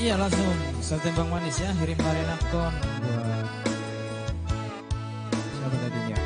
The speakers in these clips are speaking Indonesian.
Iya langsung Saltembang Manis ya, kirim Marenakon buat siapa tadinya?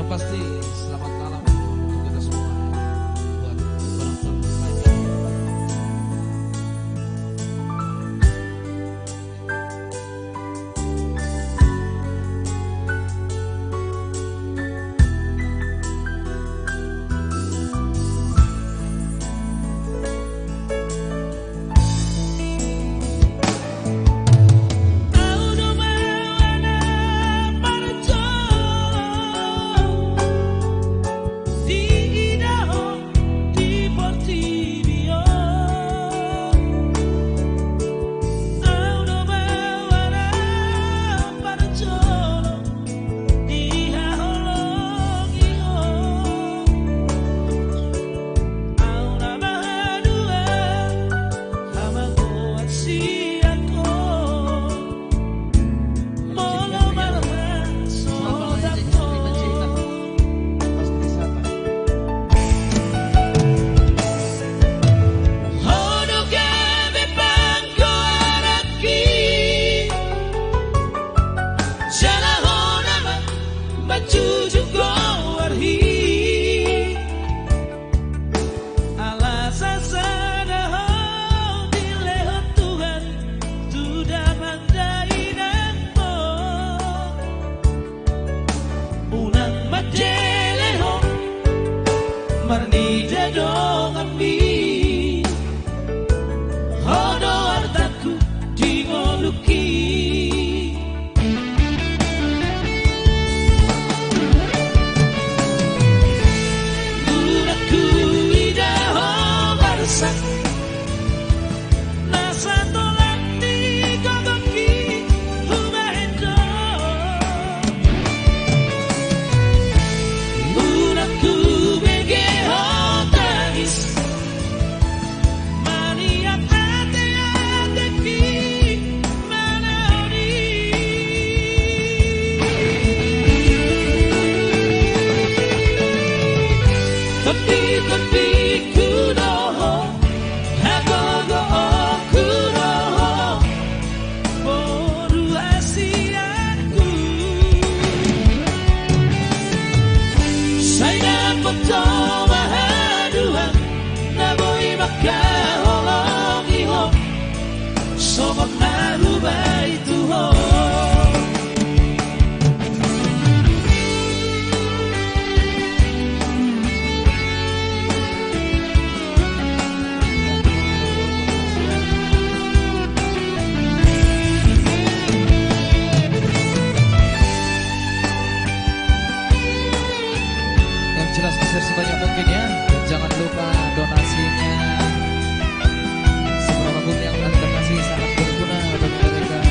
Pasti selamat malam untuk kita semua ya. Buat penonton lainnya. Marnida dong ambi Hono artaku dingoluki Guraku idaho barsak Nasa tolati kogoki humahendo Guraku Jelas share sebanyak mungkin ya. Jangan lupa donasinya. Seberapapun yang Anda kasih sangat berguna bagi mereka.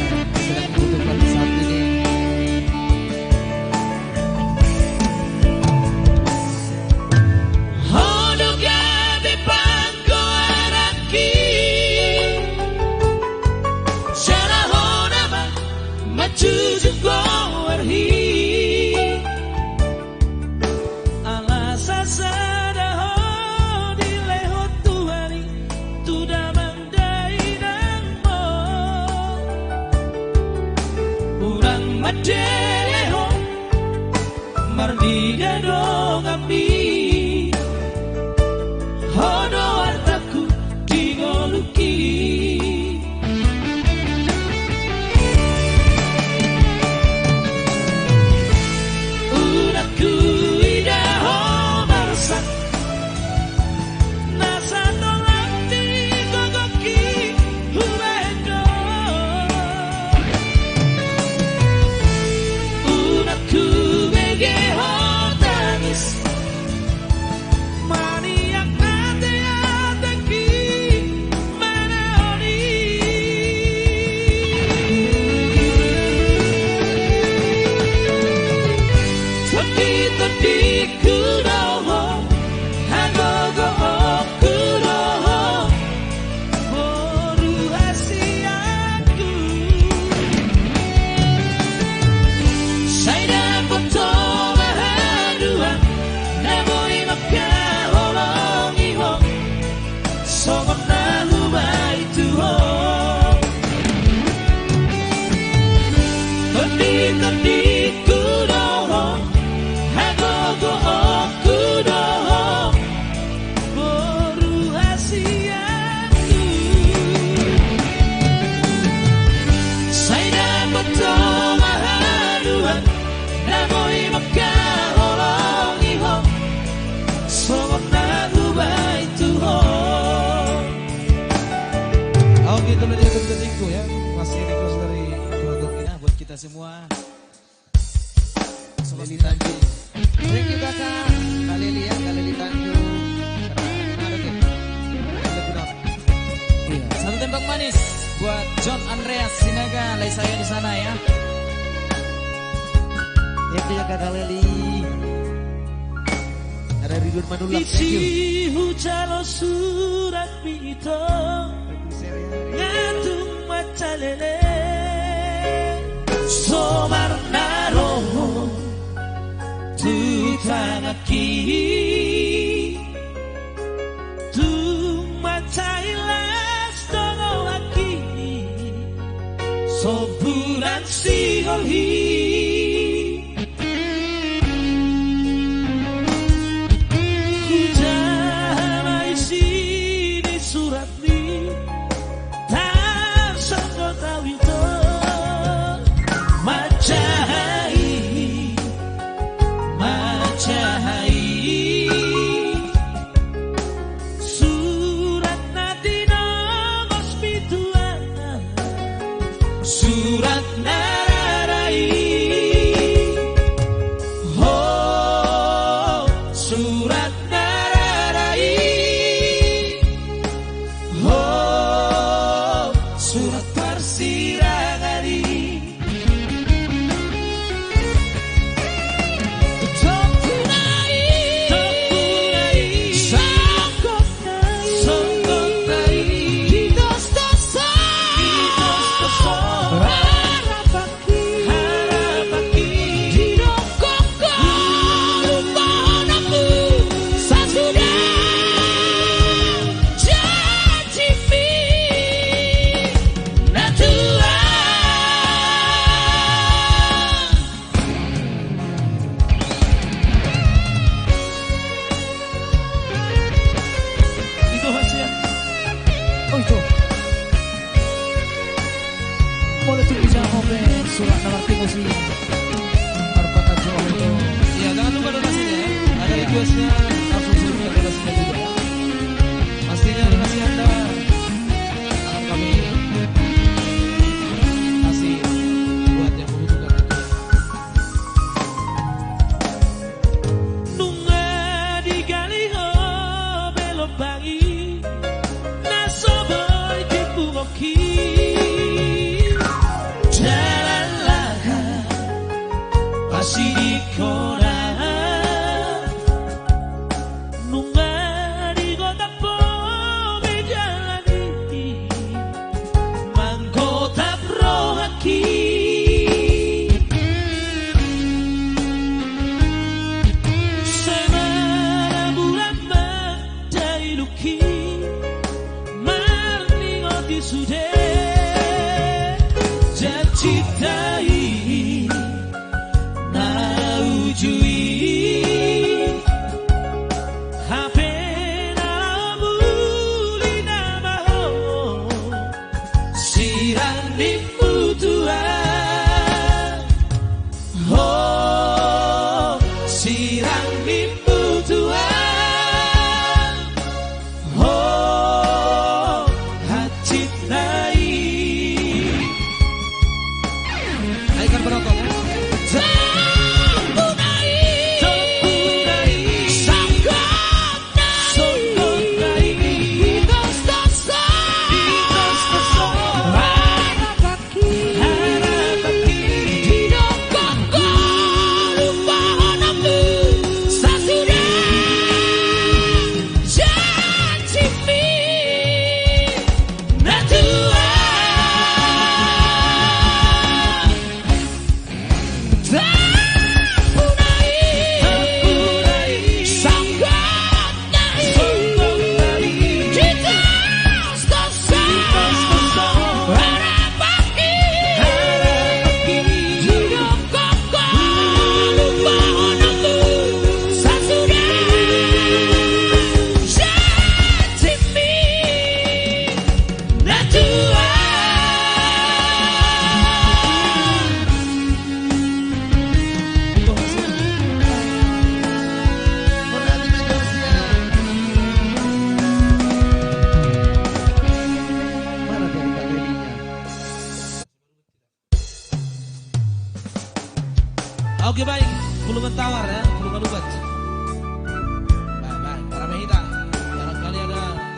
Tengku ya, masih request dari produk ini buat kita semua. Lili Tanjung, thank you kakak, Kak Lili ya, Kak Lili Tanjung. Iya, satu tembak manis buat John Andreas Sinaga, lay saya di sana ya. Thank you ya kakak Lili. Ada Ridwan Manulak, thank you. Isi hujan surat itu ngantung maca lele somar naro tutangaki tu maca ilas dono laki soburan sigolhi surat nararai, oh surat nararai, oh surat persirangari. Surat nalarti musik Arfan Azul itu. Ya jangan lupa donasinya ya. Ada requestnya langsung suruh donasinya juga ya. Pastinya donasi Anda akan kami kasih buat yang membutuhkan itu. Nunga digali ho belok bangi nasoboy dipugoki Sirikora nunga di kota pome jalani mangkota prohaki semana bulan menjadi luki marningo di sude jacitai Oke baik, pulungan tawar ya, pulungan ubat. Baik, para mehita, barangkali ada.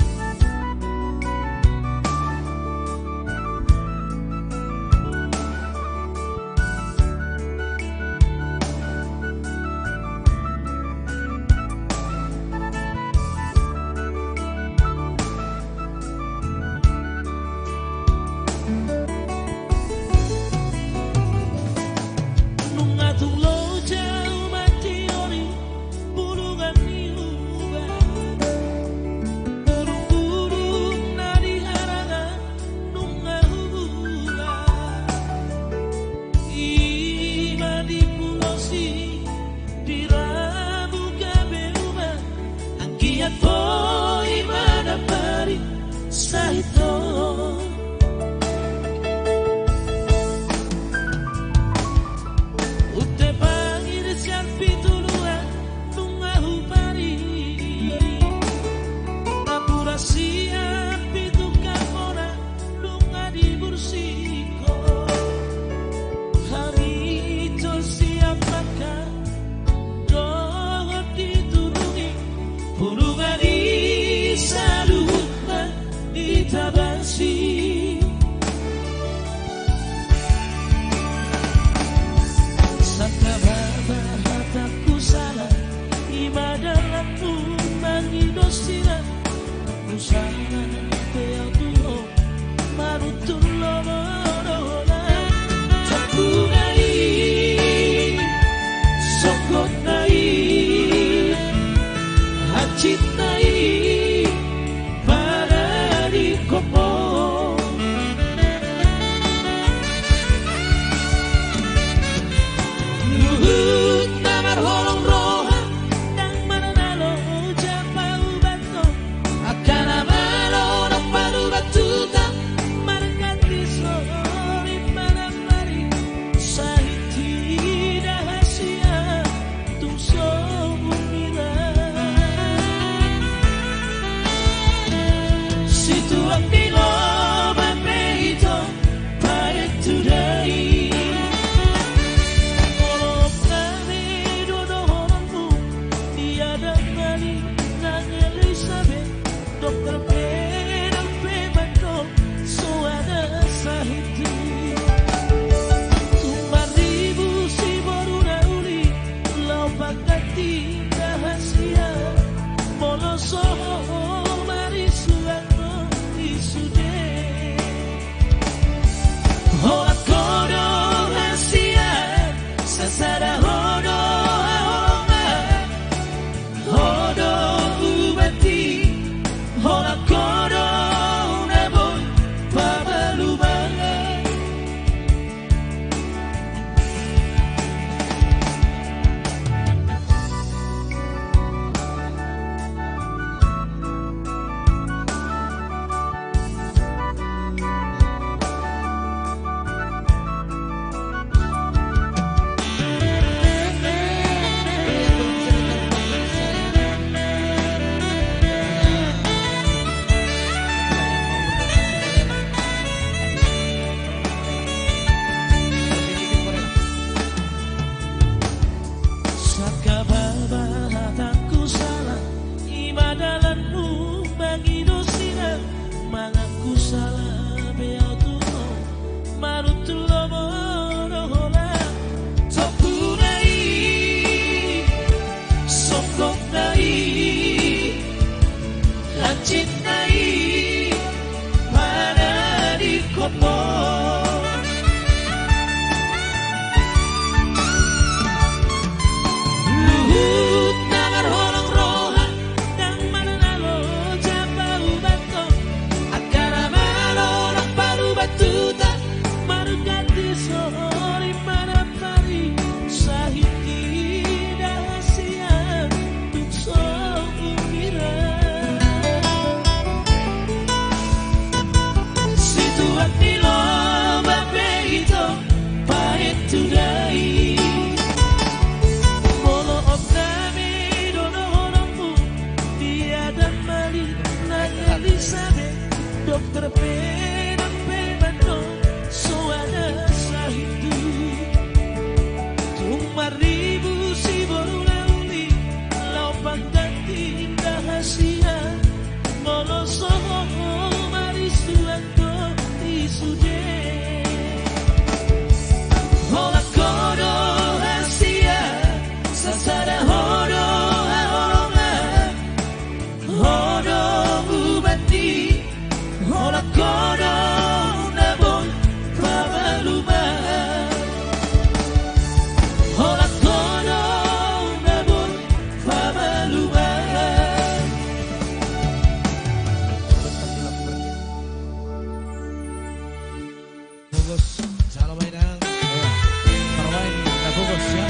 Bogos. Salam mainan. Permain Nabogos ya.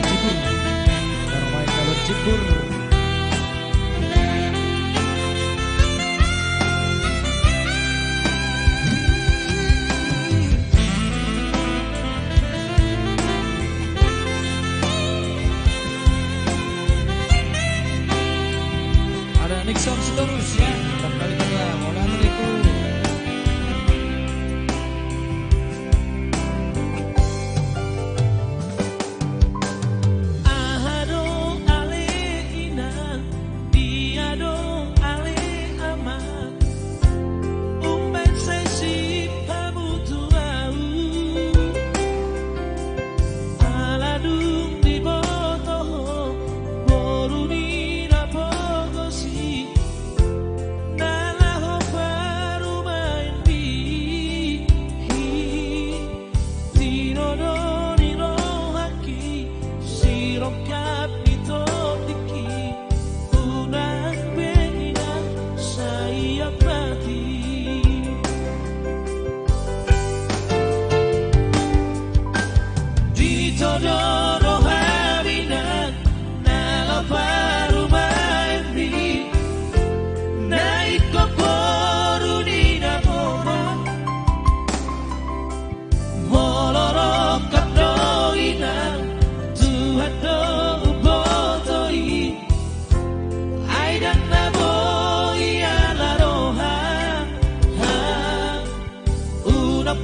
Cibur. Permain Kalur Cibur. Ada Nixon Sitorus ya. Kembali tengah. Mola Meniku.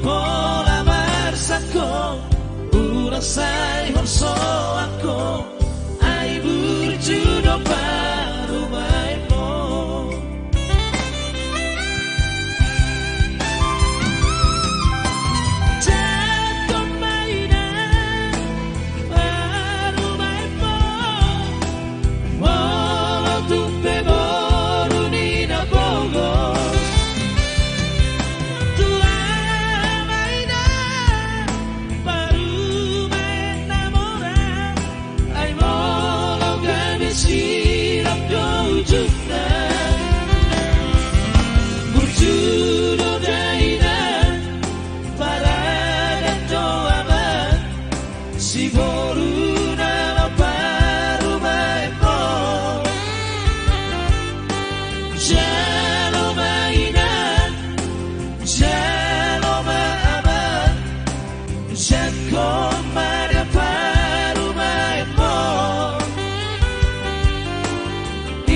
Pola marsako urasai horso ako ai burjudo paru maimo jatuh mainan paru maimo walau tupe baru ni na bogo si boruna la paru maimo jalo mainan jalo maaman jakon mada paru maimo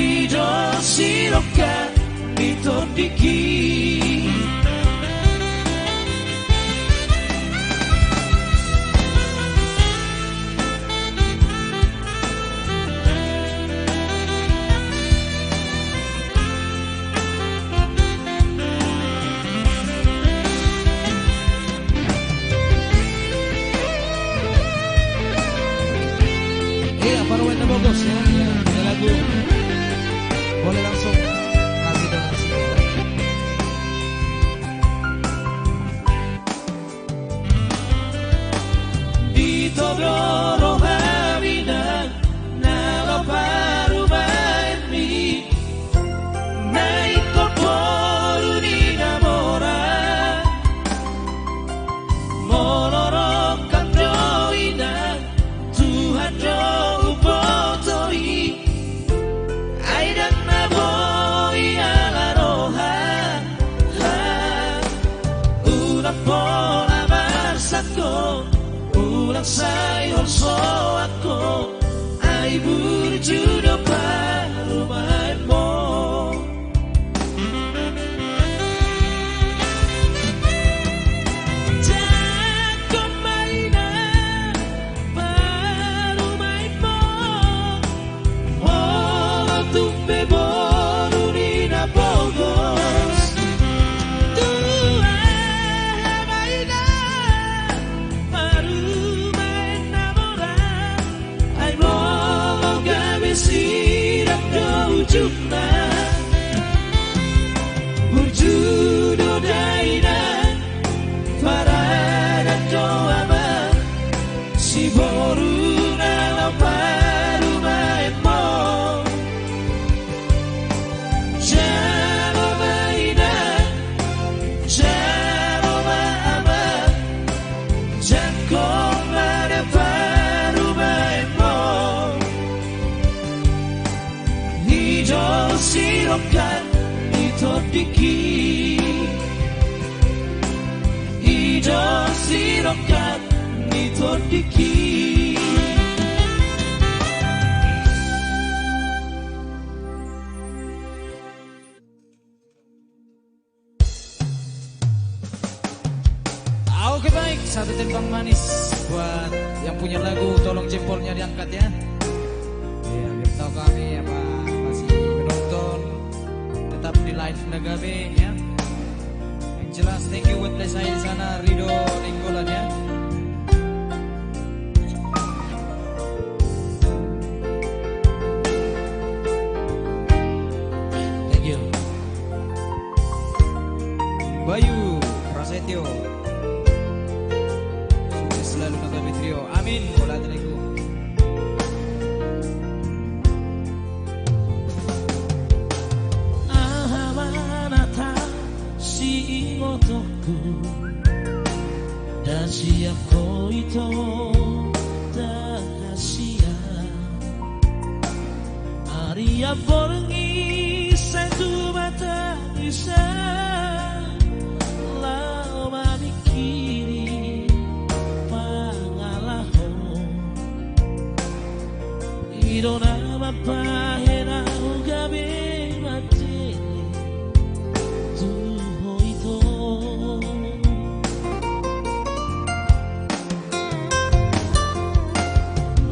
ido siroka mitondiki Permain Bogos ya. Ada lagu. Boleh langsung kasih donasi. Di Todoro Hawinan nalo paru maimi naik koporu ni namora molorok kandoinan Tuhan do pola marsako ulang say horso ako ay burjudo paru maimo jakon mainan paru maimo walau tupe boru ni na bogos sirak dojukna burjudo daina farada doama si boruna la paru maimo jalo mainan jalo maaman diki Ido sirokat nito diki Oke baik, satu tembang manis buat yang punya lagu, tolong jempolnya diangkat ya. Ya, biar tahu kami apa masih menonton, tetap di live Nagabe ya. Yang jelas thank you buat saya di sana, Rido Linggolan ya. Thank you. Bayu Prasetyo. Selalu Nagabe Trio. Amin. Assalamualaikum. Ahamanata si imotoku dan siapa itu tak kasia Aria borngi satu mata bisa lama mikiri Irona mapahera ugabe matele tuho ito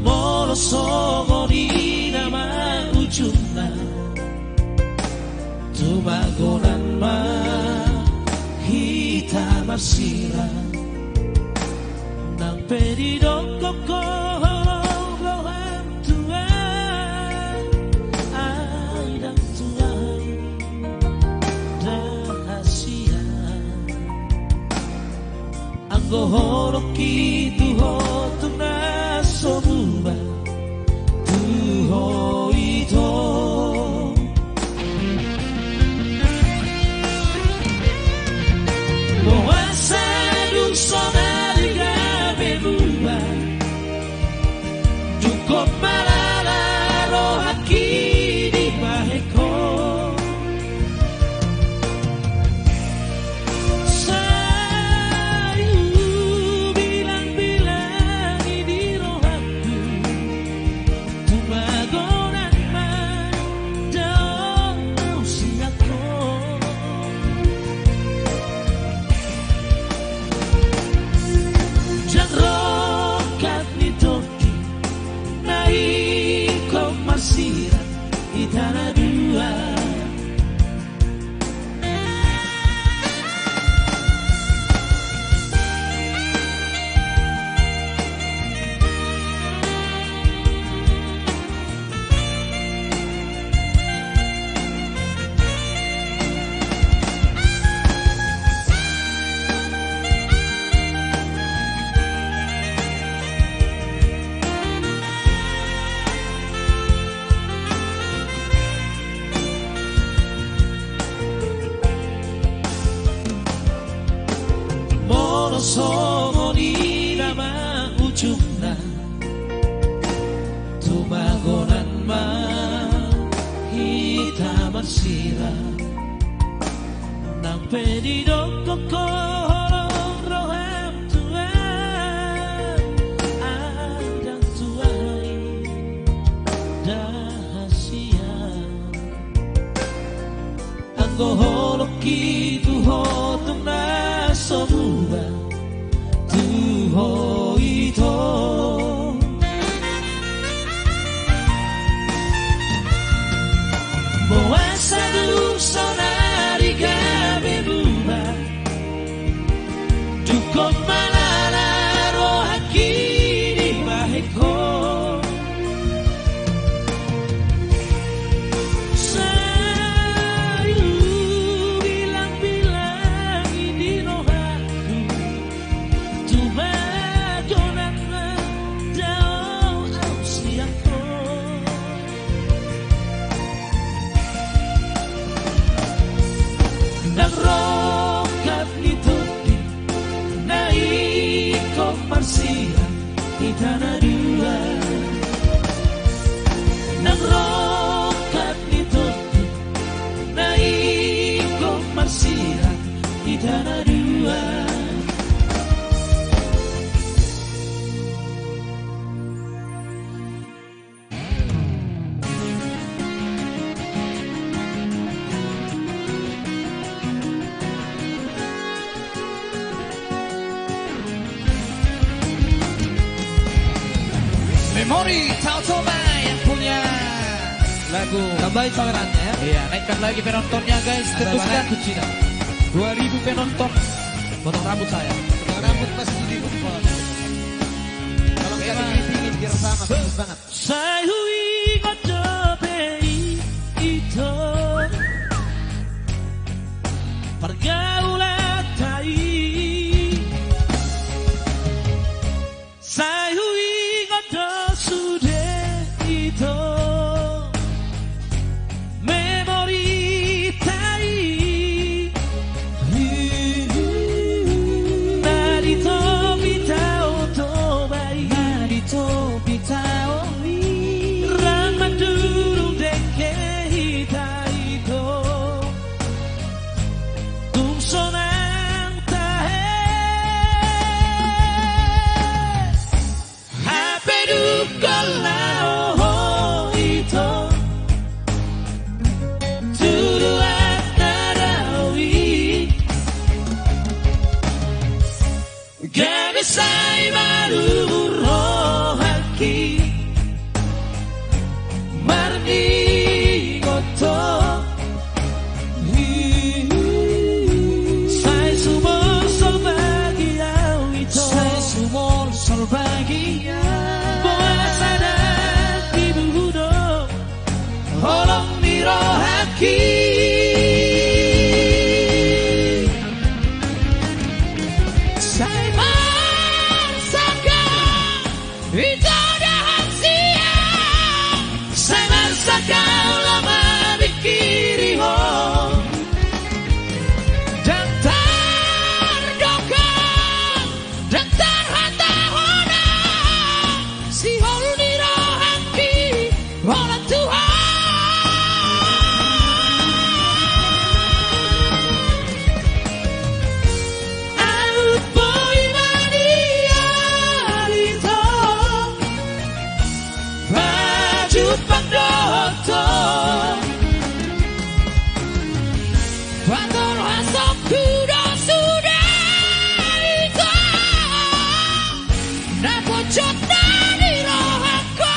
Moro sogo ni nama ujuna Tumagonan ma hita masira Nang pedido koko Horoki tuho tuna sobuba tuho ito Moasa dusona diga bebuba Cukup malala rohaki di baheko Sogo ni nama ujungna Tumagonan ma hita marsira Nang pedido koko roham tuan Adang tuai dahasia Anggo holoki tuho tuna sobuba tuho ito Moasa dusona diga bebuba Cukup malala rohaki di baheko Tanah dua Nang rokat nito Naiko Memori Tautoba yang punya lagu. Tambahin pamerannya ya. Iya, naikkan lagi penontonnya guys. Ada Teruskan banyak kucina. 2000 penonton. Potong rambut saya. Potong rambut pasti di rumah. Kalau nggak dingin biar sama bagus banget. Sayui ngocopei itu pergaulan tai. Sayui ngoto sude itu memori tai. Narito bitao to bai. Narito bitao Ramadurung deke hitaito Tungsonan tahe Hapedu kalao ito Tuduat narawi Gabisai baru rohaki Marni goto Sai sumol sol bagia ito Sai sumol sol bagia Puasa dan dibudo Holong nirohaki Sai marsaka Ito dahan siang Sai marsaka ulama bikiri ho Dan tardokang Dan tarhata hona Si hol nirohaki Hola Tuhan Alut boy mania dito Baju pandoto Pator hasok kudo sudah dito Na pocot na nirohako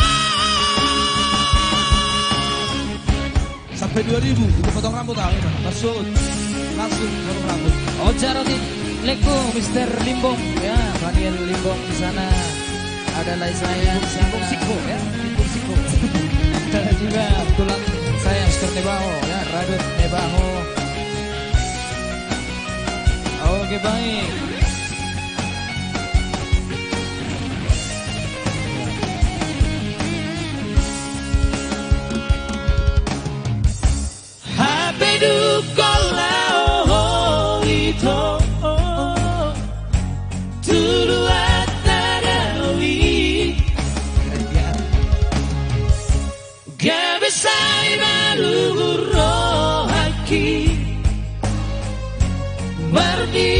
Sampai 2000 itu potong rambut aku. Langsung potong rambut. Ojaroti Leko Mr. Limbong ya, Daniel Limbong di sana. Ada lagi saya Limbong Siko ya, Limbong Siko. Ada juga tulang saya Mr. Nebaho ya, Radut Nebaho. Oke baik. Hapedu kolao ito Tuduat narawi Gabisai malugur rohaki Marni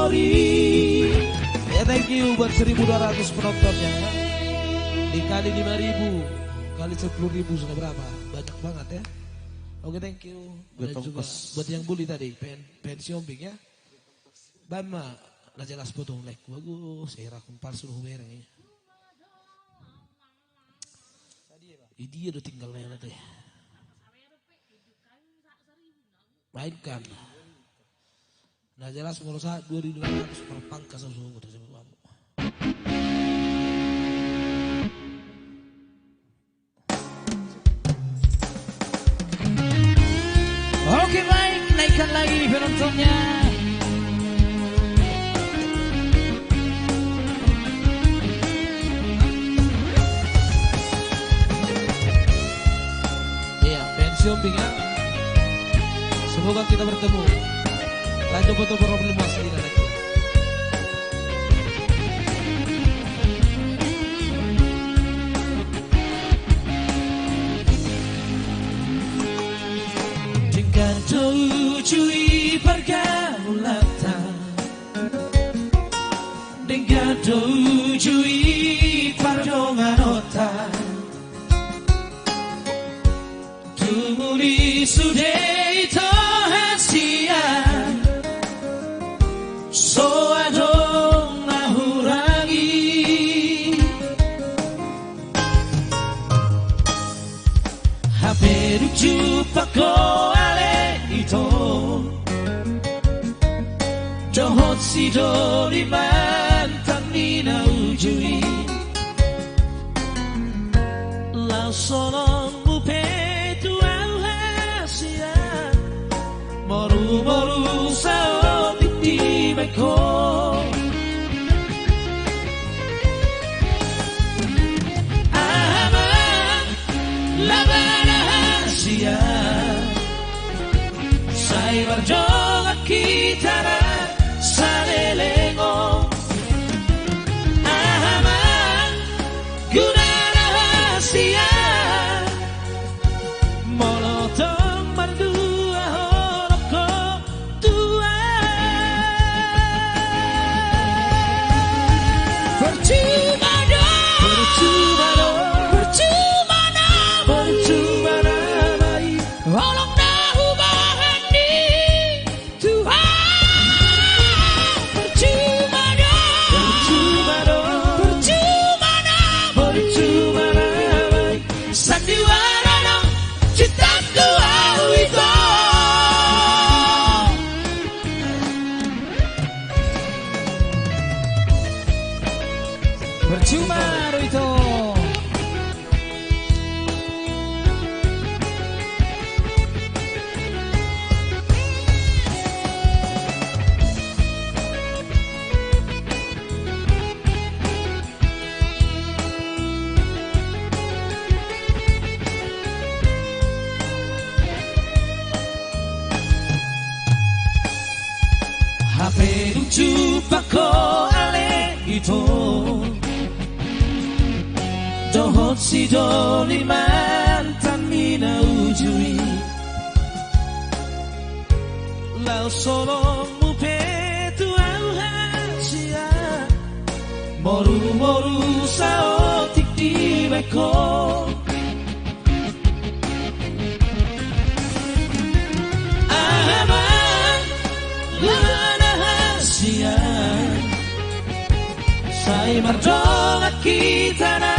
memori. Ya thank you buat 1.200 penontonnya ya. Dikali 5.000 kali 10.000 sudah berapa? Banyak banget ya. Oke thank you. Dan juga buat yang bully tadi pensi ombing ya. Bama lah jelas potong like bagus. Saya rakun palsu huwer ini. Dia udah tinggal lewat teh. Mainkan. Nah jelas ngurus 2.200 per pangkas langsung tersebut kamu. Oke baik, naikkan lagi penontonnya. Iya, pensi ombing ya. Semoga kita bertemu. Lanjut foto problem asli dan lagi. Dengan dojui pergaulan, dengan dojui pardonganota, tumuli sudei tohasian, so adong nahurangi, haperu jupako Johot si doli mantan nina ujui Lau solong mupetu au hasia Moru sao titi meko Aman labana hasia Sai barjoga kitara Salelengong Aman guna rahasia Molotong berdua horoko tua Percuma dong Percuma dong Percuma dong Percuma dong Walau nahu bahan di Tuhan Percuma Ruito. HP lucu pako ale itu Dohot si doli mantan mina ujui Lau solong mupetu au hasia Moru sao tik di beko Aman lana hasia Sai marjonga kita na